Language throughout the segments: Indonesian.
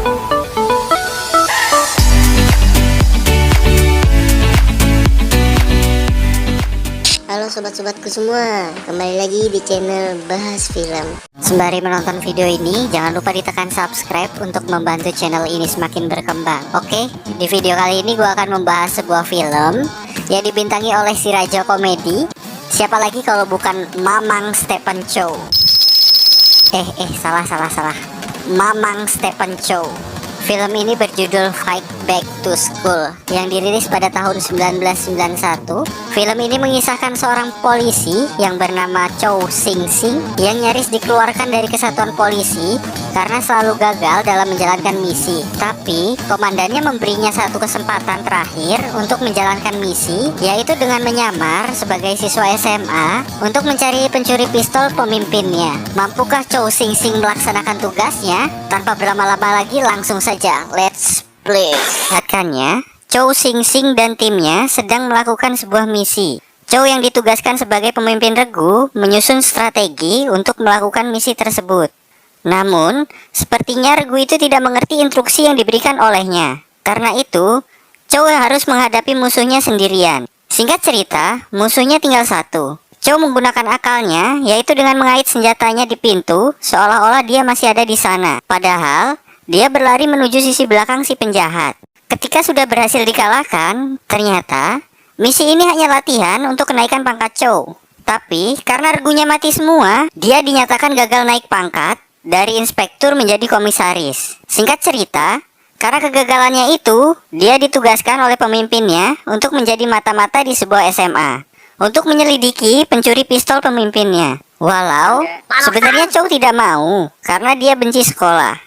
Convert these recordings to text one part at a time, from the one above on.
Halo sobat-sobatku semua, kembali lagi di channel Bahas Film. Sembari menonton video ini, jangan lupa ditekan subscribe untuk membantu channel ini semakin berkembang. Oke, di video kali ini gue akan membahas sebuah film yang dibintangi oleh si Raja Komedi. Siapa lagi kalau bukan Mamang Stephen Chow. Salah. Mamang Stephen Chow. Film ini berjudul Fight Back to School yang dirilis pada tahun 1991. Film ini mengisahkan seorang polisi yang bernama Chow Sing Sing yang nyaris dikeluarkan dari kesatuan polisi karena selalu gagal dalam menjalankan misi. Tapi komandannya memberinya satu kesempatan terakhir untuk menjalankan misi, yaitu dengan menyamar sebagai siswa SMA untuk mencari pencuri pistol pemimpinnya. Mampukah Chow Sing Sing melaksanakan tugasnya? Tanpa berlama-lama lagi, langsung saja let's play. Lihatkannya, Chow Sing Sing dan timnya sedang melakukan sebuah misi. Chow yang ditugaskan sebagai pemimpin regu menyusun strategi untuk melakukan misi tersebut. Namun, sepertinya regu itu tidak mengerti instruksi yang diberikan olehnya. Karena itu, Chow harus menghadapi musuhnya sendirian. Singkat cerita, musuhnya tinggal satu. Chow menggunakan akalnya, yaitu dengan mengait senjatanya di pintu, seolah-olah dia masih ada di sana. Padahal, dia berlari menuju sisi belakang si penjahat. Ketika sudah berhasil dikalahkan, ternyata misi ini hanya latihan untuk kenaikan pangkat Chow. Tapi, karena regunya mati semua, dia dinyatakan gagal naik pangkat dari inspektur menjadi komisaris. Singkat cerita, karena kegagalannya itu, dia ditugaskan oleh pemimpinnya untuk menjadi mata-mata di sebuah SMA untuk menyelidiki pencuri pistol pemimpinnya. Walau sebenarnya Chow tidak mau karena dia benci sekolah.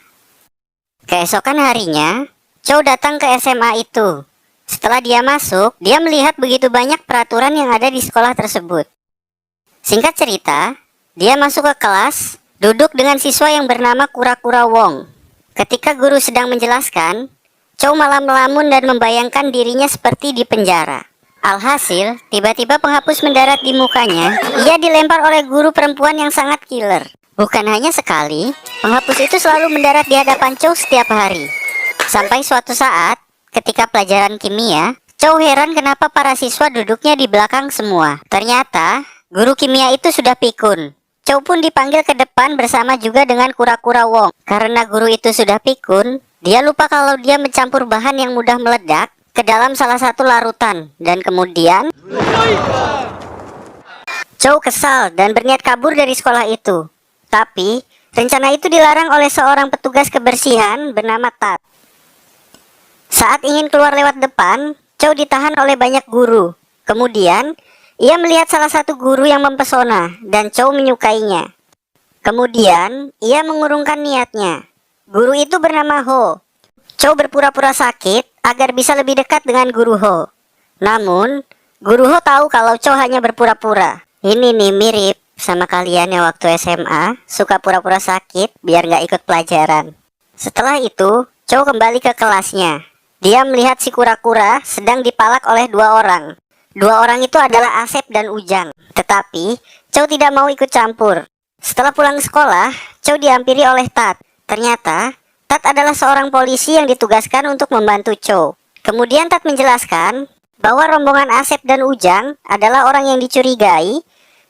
Keesokan harinya, Chow datang ke SMA itu. Setelah dia masuk, dia melihat begitu banyak peraturan yang ada di sekolah tersebut. Singkat cerita, dia masuk ke kelas, duduk dengan siswa yang bernama Kura-Kura Wong. Ketika guru sedang menjelaskan, Chow malah melamun dan membayangkan dirinya seperti di penjara. Alhasil, tiba-tiba penghapus mendarat di mukanya. Ia dilempar oleh guru perempuan yang sangat killer. Bukan hanya sekali, penghapus itu selalu mendarat di hadapan Chow setiap hari. Sampai suatu saat, ketika pelajaran kimia, Chow heran kenapa para siswa duduknya di belakang semua. Ternyata, guru kimia itu sudah pikun. Chow pun dipanggil ke depan bersama juga dengan Kura-Kura Wong. Karena guru itu sudah pikun, dia lupa kalau dia mencampur bahan yang mudah meledak ke dalam salah satu larutan. Dan kemudian, Chow kesal dan berniat kabur dari sekolah itu. Tapi, rencana itu dilarang oleh seorang petugas kebersihan bernama Tat. Saat ingin keluar lewat depan, Chow ditahan oleh banyak guru. Kemudian, ia melihat salah satu guru yang mempesona dan Chow menyukainya. Kemudian, ia mengurungkan niatnya. Guru itu bernama Ho. Chow berpura-pura sakit agar bisa lebih dekat dengan guru Ho. Namun, guru Ho tahu kalau Chow hanya berpura-pura. Ini nih mirip sama kalian yang waktu SMA suka pura-pura sakit biar nggak ikut pelajaran. Setelah itu, Chow kembali ke kelasnya. Dia melihat si Kura-Kura sedang dipalak oleh dua orang. Dua orang itu adalah Asep dan Ujang. Tetapi, Chow tidak mau ikut campur. Setelah pulang sekolah, Chow dihampiri oleh Tat. Ternyata, Tat adalah seorang polisi yang ditugaskan untuk membantu Chow. Kemudian Tat menjelaskan bahwa rombongan Asep dan Ujang adalah orang yang dicurigai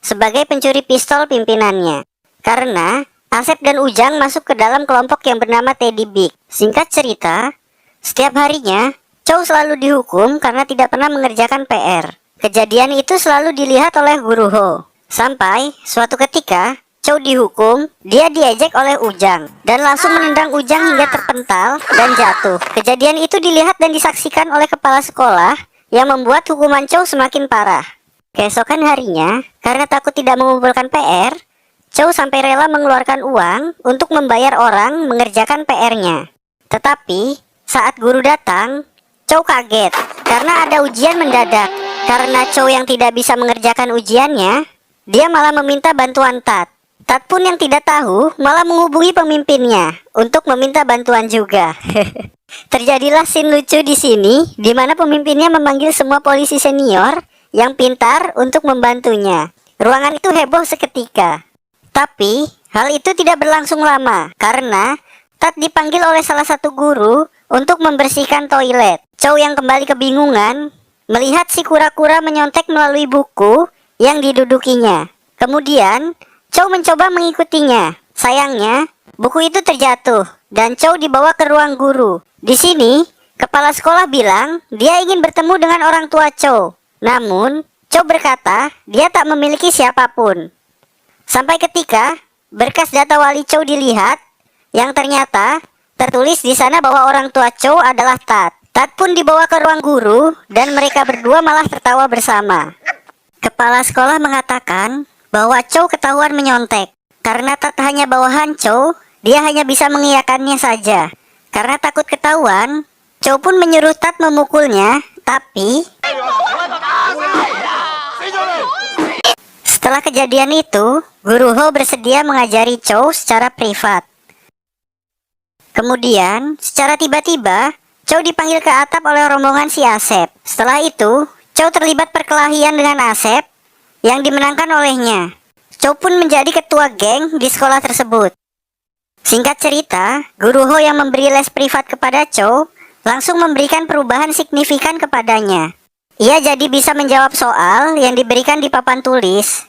sebagai pencuri pistol pimpinannya. Karena Asep dan Ujang masuk ke dalam kelompok yang bernama Teddy Big. Singkat cerita, setiap harinya Chow selalu dihukum karena tidak pernah mengerjakan PR. Kejadian itu selalu dilihat oleh guru Ho. Sampai suatu ketika Chow dihukum, dia diejek oleh Ujang dan langsung menendang Ujang hingga terpental dan jatuh. Kejadian itu dilihat dan disaksikan oleh kepala sekolah yang membuat hukuman Chow semakin parah. Keesokan harinya, karena takut tidak mengumpulkan PR, Chow sampai rela mengeluarkan uang untuk membayar orang mengerjakan PR-nya. Tetapi, saat guru datang, Chow kaget karena ada ujian mendadak. Karena Chow yang tidak bisa mengerjakan ujiannya, dia malah meminta bantuan Tat. Tat pun yang tidak tahu malah menghubungi pemimpinnya untuk meminta bantuan juga. Terjadilah scene lucu di sini, di mana pemimpinnya memanggil semua polisi senior yang pintar untuk membantunya. Ruangan itu heboh seketika. Tapi, hal itu tidak berlangsung lama, karena Tat dipanggil oleh salah satu guru untuk membersihkan toilet. Chow yang kembali kebingungan melihat si kura-kura menyontek melalui buku yang didudukinya. Kemudian Chow mencoba mengikutinya. Sayangnya buku itu terjatuh dan Chow dibawa ke ruang guru. Di sini kepala sekolah bilang dia ingin bertemu dengan orang tua Chow. Namun Chow berkata dia tak memiliki siapapun. Sampai ketika berkas data wali Chow dilihat, yang ternyata tertulis di sana bahwa orang tua Chow adalah Tat. Tat pun dibawa ke ruang guru dan mereka berdua malah tertawa bersama. Kepala sekolah mengatakan bahwa Chow ketahuan menyontek. Karena Tat hanya bawahan Chow, dia hanya bisa mengiyakannya saja. Karena takut ketahuan, Chow pun menyuruh Tat memukulnya, tapi setelah kejadian itu, Guru Ho bersedia mengajari Chow secara privat. Kemudian, secara tiba-tiba, Chow dipanggil ke atap oleh rombongan si Asep. Setelah itu, Chow terlibat perkelahian dengan Asep yang dimenangkan olehnya. Chow pun menjadi ketua geng di sekolah tersebut. Singkat cerita, Guru Ho yang memberi les privat kepada Chow langsung memberikan perubahan signifikan kepadanya. Ia jadi bisa menjawab soal yang diberikan di papan tulis.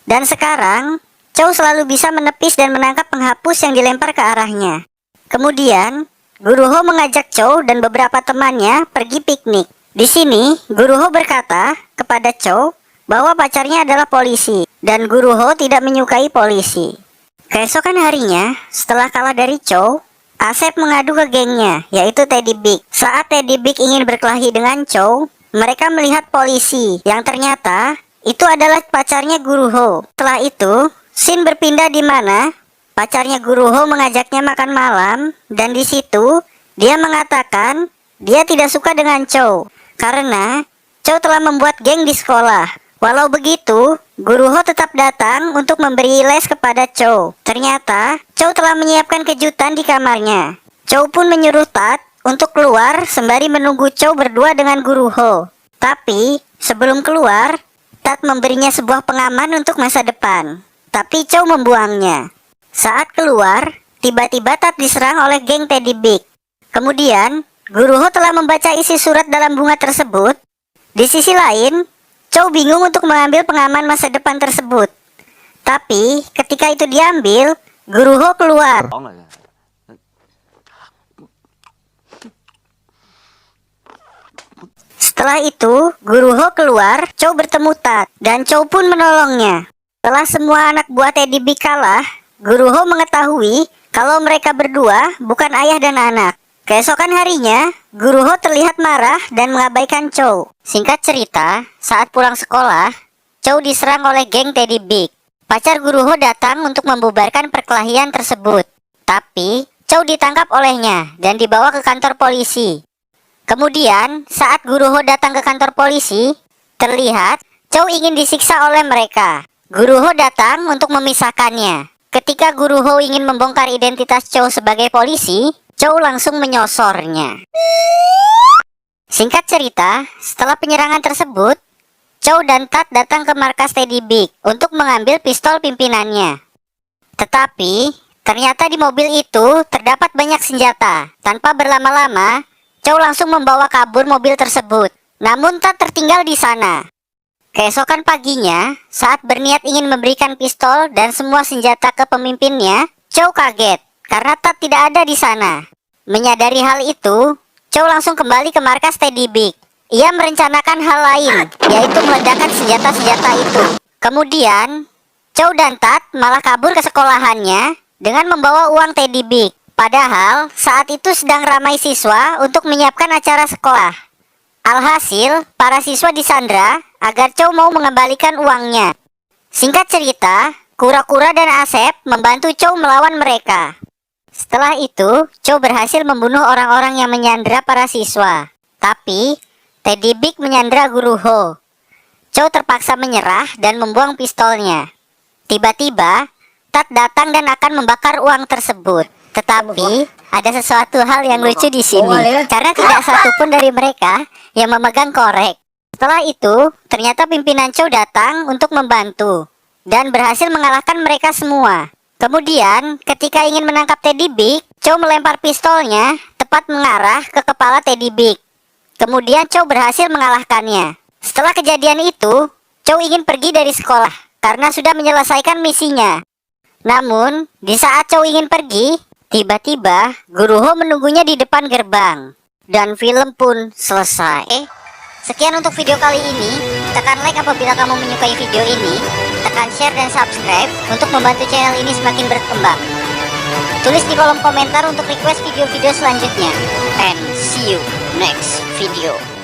Dan sekarang, Chow selalu bisa menepis dan menangkap penghapus yang dilempar ke arahnya. Kemudian, Guru Ho mengajak Chow dan beberapa temannya pergi piknik. Di sini, Guru Ho berkata kepada Chow bahwa pacarnya adalah polisi, dan Guru Ho tidak menyukai polisi. Keesokan harinya, setelah kalah dari Chow, Asep mengadu ke gengnya, yaitu Teddy Big. Saat Teddy Big ingin berkelahi dengan Chow, mereka melihat polisi, yang ternyata itu adalah pacarnya Guru Ho. Setelah itu, scene berpindah di mana pacarnya Guru Ho mengajaknya makan malam, dan di situ dia mengatakan dia tidak suka dengan Chow karena Chow telah membuat geng di sekolah. Walau begitu, Guru Ho tetap datang untuk memberi les kepada Chow. Ternyata Chow telah menyiapkan kejutan di kamarnya. Chow pun menyuruh Tat untuk keluar sembari menunggu Chow berdua dengan Guru Ho. Tapi sebelum keluar, Tat memberinya sebuah pengaman untuk masa depan. Tapi Chow membuangnya. Saat keluar, tiba-tiba Tat diserang oleh geng Teddy Big. Kemudian, Guru Ho telah membaca isi surat dalam bunga tersebut. Di sisi lain, Chow bingung untuk mengambil pengaman masa depan tersebut. Tapi, ketika itu diambil, Guru Ho keluar. Setelah itu, Guru Ho keluar, Chow bertemu Tat, dan Chow pun menolongnya. Setelah semua anak buah Teddy Big kalah, Guru Ho mengetahui kalau mereka berdua bukan ayah dan anak. Keesokan harinya, Guru Ho terlihat marah dan mengabaikan Chow. Singkat cerita, saat pulang sekolah, Chow diserang oleh geng Teddy Big. Pacar Guru Ho datang untuk membubarkan perkelahian tersebut. Tapi, Chow ditangkap olehnya dan dibawa ke kantor polisi. Kemudian, saat Guru Ho datang ke kantor polisi, terlihat Chow ingin disiksa oleh mereka. Guru Ho datang untuk memisahkannya. Ketika Guru Ho ingin membongkar identitas Chow sebagai polisi, Chow langsung menyosornya. Singkat cerita, setelah penyerangan tersebut, Chow dan Tat datang ke markas Teddy Big untuk mengambil pistol pimpinannya. Tetapi, ternyata di mobil itu terdapat banyak senjata. Tanpa berlama-lama, Chow langsung membawa kabur mobil tersebut. Namun Tat tertinggal di sana. Keesokan paginya, saat berniat ingin memberikan pistol dan semua senjata ke pemimpinnya, Chow kaget karena Tat tidak ada di sana. Menyadari hal itu, Chow langsung kembali ke markas Teddy Big. Ia merencanakan hal lain, yaitu meledakkan senjata-senjata itu. Kemudian, Chow dan Tat malah kabur ke sekolahannya dengan membawa uang Teddy Big. Padahal, saat itu sedang ramai siswa untuk menyiapkan acara sekolah. Alhasil, para siswa disandra agar Chow mau mengembalikan uangnya. Singkat cerita, Kura-Kura dan Asep membantu Chow melawan mereka. Setelah itu, Chow berhasil membunuh orang-orang yang menyandra para siswa. Tapi, Teddy Big menyandra Guru Ho. Chow terpaksa menyerah dan membuang pistolnya. Tiba-tiba, Tat datang dan akan membakar uang tersebut. Tetapi, ada sesuatu hal yang lucu di sini, karena tidak satupun dari mereka yang memegang korek. Setelah itu, ternyata pimpinan Chow datang untuk membantu dan berhasil mengalahkan mereka semua. Kemudian, ketika ingin menangkap Teddy Big, Chow melempar pistolnya tepat mengarah ke kepala Teddy Big. Kemudian Chow berhasil mengalahkannya. Setelah kejadian itu, Chow ingin pergi dari sekolah karena sudah menyelesaikan misinya. Namun, di saat Chow ingin pergi, tiba-tiba Guru Ho menunggunya di depan gerbang. Dan film pun selesai. Sekian untuk video kali ini. Tekan like apabila kamu menyukai video ini. Tekan share dan subscribe untuk membantu channel ini semakin berkembang. Tulis di kolom komentar untuk request video-video selanjutnya. And see you next video.